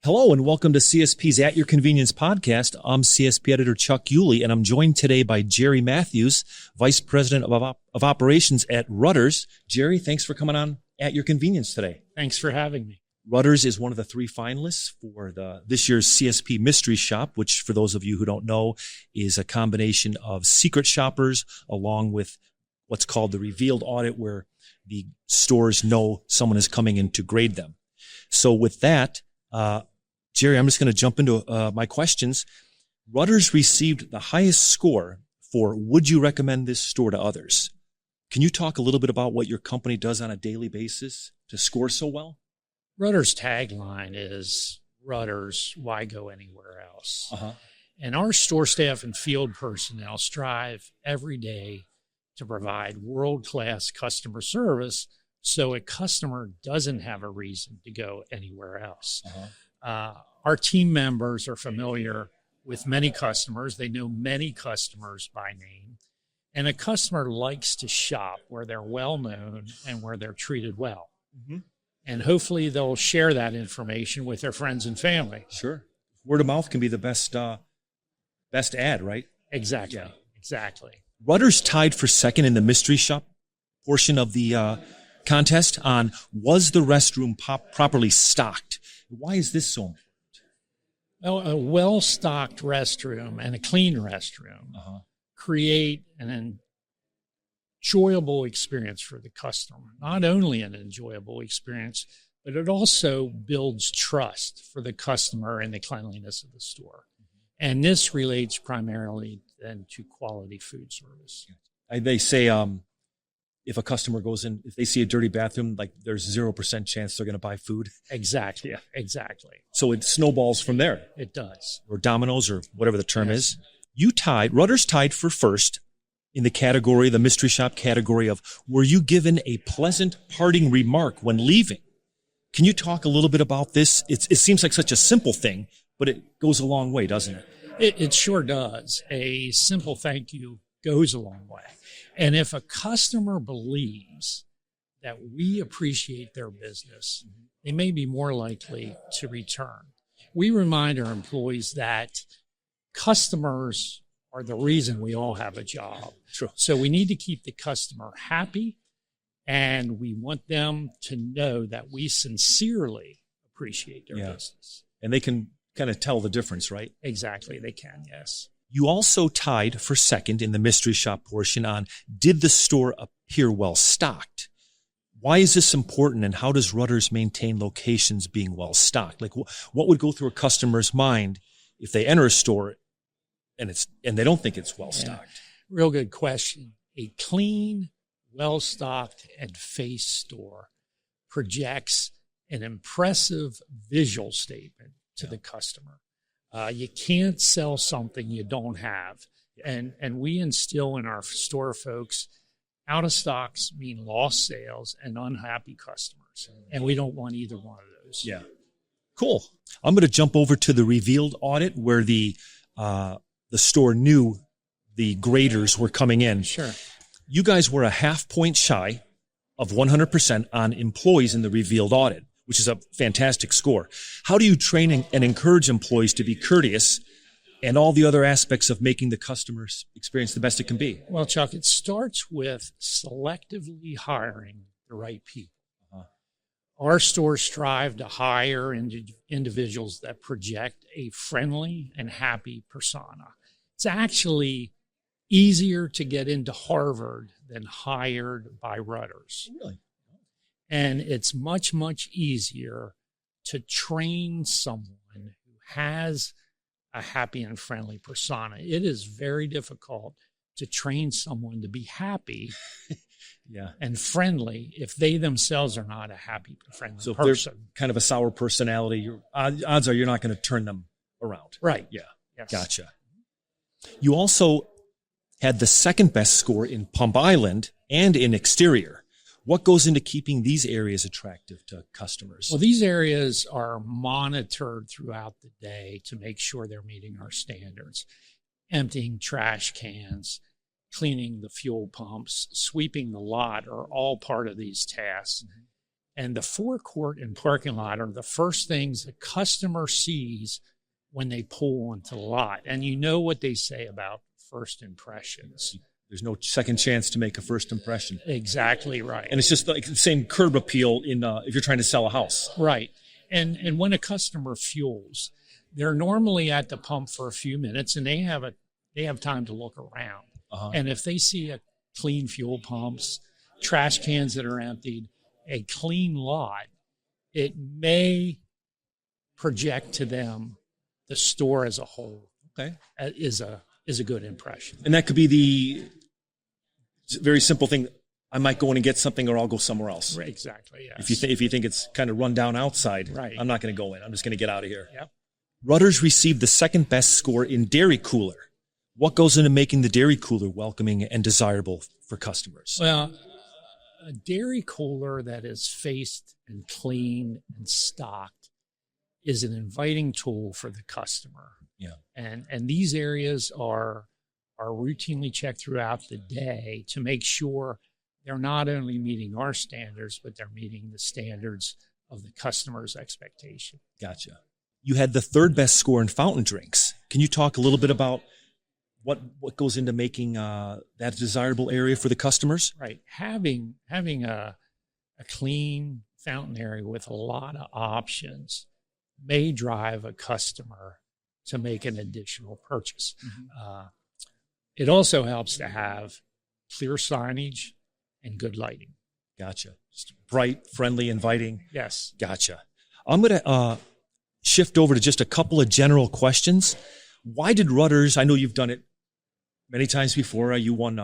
Hello and welcome to CSP's At Your Convenience podcast. I'm CSP Editor Chuck Ulie, and I'm joined today by Jere Matthews, Vice President of Operations at Rutters. Jere, thanks for coming on At Your Convenience today. Thanks for having me. Rutters is one of the 3 finalists for this year's CSP Mystery Shop, which, for those of you who don't know, is a combination of secret shoppers along with what's called the revealed audit, where the stores know someone is coming in to grade them. So with that, Jere, I'm just going to jump into my questions. Rutters received the highest score for would you recommend this store to others? Can you talk a little bit about what your company does on a daily basis to score so well? Rutter's tagline is Rutters, why go anywhere else? And our store staff and field personnel strive every day to provide world-class customer service so a customer doesn't have a reason to go anywhere else. Our team members are familiar with many customers. They know many customers by name. And a customer likes to shop where they're well known and where they're treated well. And hopefully they'll share that information with their friends and family. Sure. Word of mouth can be the best ad, right? Exactly. Yeah. Exactly. Rutters tied for second in the mystery shop portion of the contest on was the restroom properly stocked? Why is this so important? Well, a well-stocked restroom and a clean restroom create an enjoyable experience for the customer. Not only an enjoyable experience, but it also builds trust for the customer and the cleanliness of the store. And this relates primarily then to quality food service. They say if a customer goes in, if they see a dirty bathroom, like there's 0% chance they're going to buy food. Exactly. Yeah. Exactly. So it snowballs from there. It does. Or dominoes, or whatever the term is. Rutters tied for first in the mystery shop category of, were you given a pleasant parting remark when leaving? Can you talk a little bit about this? It seems like such a simple thing, but it goes a long way, doesn't it? It sure does. A simple thank you goes a long way. And if a customer believes that we appreciate their business, they may be more likely to return. We remind our employees that customers are the reason we all have a job. True. So we need to keep the customer happy, and we want them to know that we sincerely appreciate their business. And they can kind of tell the difference, right? Exactly. They can, yes. You also tied for second in the mystery shop portion on, did the store appear well stocked? Why is this important, and how does Rutters maintain locations being well stocked? Like, what would go through a customer's mind if they enter a store and they don't think it's well stocked? Real good question. A clean, well stocked, and faced store projects an impressive visual statement to the customer. You can't sell something you don't have. And we instill in our store folks, out of stocks mean lost sales and unhappy customers. And we don't want either one of those. Yeah. Cool. I'm going to jump over to the revealed audit where the store knew the graders were coming in. Sure. You guys were a half point shy of 100% on employees in the revealed audit, which is a fantastic score. How do you train and encourage employees to be courteous and all the other aspects of making the customer's experience the best it can be? Well, Chuck, it starts with selectively hiring the right people. Our stores strive to hire individuals that project a friendly and happy persona. It's actually easier to get into Harvard than hired by Rutters. Really? And it's much, much easier to train someone who has a happy and friendly persona. It is very difficult to train someone to be happy and friendly if they themselves are not a happy, friendly person. So if they're kind of a sour personality, odds are you're not going to turn them around. Right. Yeah. Yes. Gotcha. You also had the second best score in Pump Island and in exterior. What goes into keeping these areas attractive to customers? Well, these areas are monitored throughout the day to make sure they're meeting our standards. Emptying trash cans, cleaning the fuel pumps, sweeping the lot are all part of these tasks. And the forecourt and parking lot are the first things the customer sees when they pull onto the lot. And you know what they say about first impressions. There's no second chance to make a first impression. Exactly right. And it's just like the same curb appeal if you're trying to sell a house. Right. And when a customer fuels, they're normally at the pump for a few minutes, and they have time to look around. Uh-huh. And if they see a clean fuel pumps, trash cans that are emptied, a clean lot, it may project to them the store as a whole. Okay. Is a good impression. And that could be the very simple thing. I might go in and get something, or I'll go somewhere else. Right, exactly. Yes. If you think it's kind of run down outside, right, I'm not going to go in. I'm just going to get out of here. Yep. Rutter's received the second best score in dairy cooler. What goes into making the dairy cooler welcoming and desirable for customers? Well, a dairy cooler that is faced and cleaned and stocked is an inviting tool for the customer. Yeah. And these areas are routinely checked throughout the day to make sure they're not only meeting our standards, but they're meeting the standards of the customer's expectation. Gotcha. You had the third best score in fountain drinks. Can you talk a little bit about what goes into making that a desirable area for the customers? Right. Having a clean fountain area with a lot of options may drive a customer to make an additional purchase. Mm-hmm. It also helps to have clear signage and good lighting. Gotcha. Just bright, friendly, inviting. Yes. Gotcha. I'm going to shift over to just a couple of general questions. Why did Rutter's, I know you've done it many times before. You won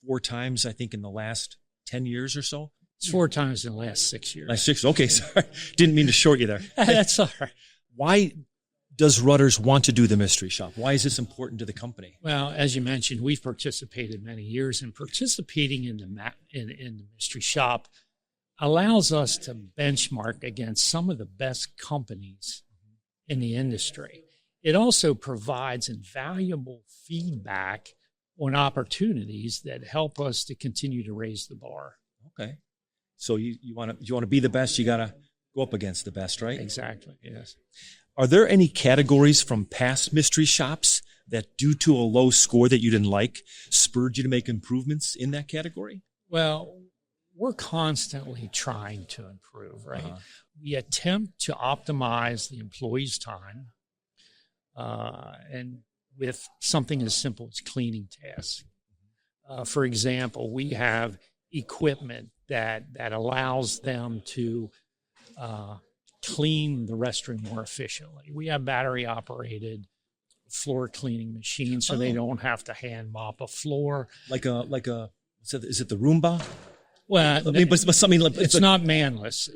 4 times, I think, in the last 10 years or so. It's 4 times in the last 6 years. Last 6. Okay, sorry. Didn't mean to short you there. That's all right. Why does Rutter's want to do the mystery shop? Why is this important to the company? Well, as you mentioned, we've participated many years, and participating in the mystery shop allows us to benchmark against some of the best companies in the industry. It also provides invaluable feedback on opportunities that help us to continue to raise the bar. Okay. So you want to be the best, you got to go up against the best, right? Exactly, yes. Are there any categories from past mystery shops that, due to a low score that you didn't like, spurred you to make improvements in that category? Well, we're constantly trying to improve, right? Uh-huh. We attempt to optimize the employee's time, and with something as simple as cleaning tasks. For example, we have equipment that allows them to clean the restroom more efficiently. We have battery-operated floor cleaning machines, so they don't have to hand mop a floor. Like a is it the Roomba? Well, I mean, but something like it's not manless.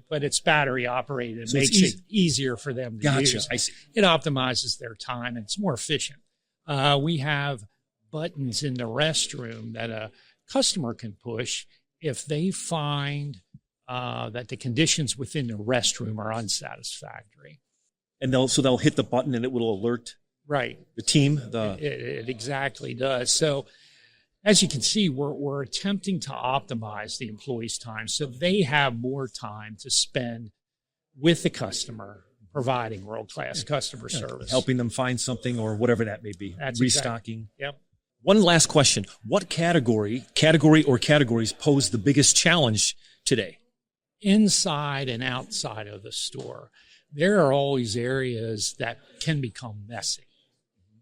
But it's battery operated. It so makes it easier for them to use. I see. It optimizes their time, and it's more efficient. We have buttons in the restroom that a customer can push if they find that the conditions within the restroom are unsatisfactory. And they'll hit the button and it will alert the team. It exactly does. So as you can see, we're attempting to optimize the employees' time so they have more time to spend with the customer, providing world-class customer service. Helping them find something or whatever that may be. That's restocking. Exactly. Yep. One last question. What category or categories pose the biggest challenge today? Inside and outside of the store, there are always areas that can become messy,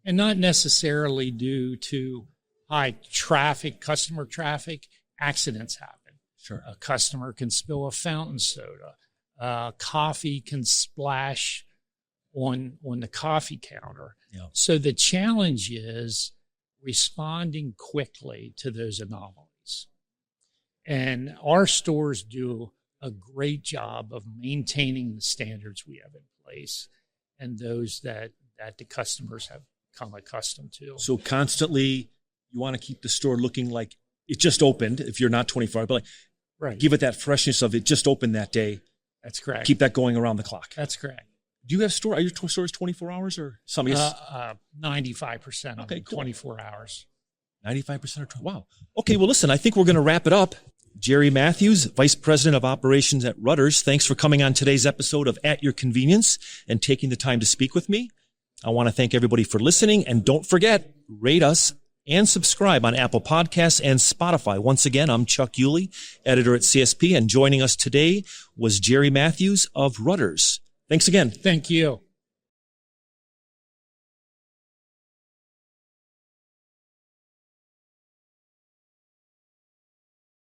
and not necessarily due to high traffic, customer traffic. Accidents happen. Sure. A customer can spill a fountain soda. Coffee can splash on the coffee counter. Yeah. So the challenge is responding quickly to those anomalies. And our stores do a great job of maintaining the standards we have in place and those that the customers have come accustomed to. So constantly you want to keep the store looking like it just opened, if you're not 24 hours, but give it that freshness of it just opened that day. That's correct. Keep that going around the clock. That's correct. Do you have are your stores 24 hours or something? 95% of them, 24 hours. 95% wow. Okay, well, listen, I think we're going to wrap it up. Jere Matthews, Vice President of Operations at Rutters. Thanks for coming on today's episode of At Your Convenience and taking the time to speak with me. I want to thank everybody for listening, and don't forget, rate us and subscribe on Apple Podcasts and Spotify. Once again, I'm Chuck Ulie, editor at CSP, and joining us today was Jere Matthews of Rutters. Thanks again. Thank you.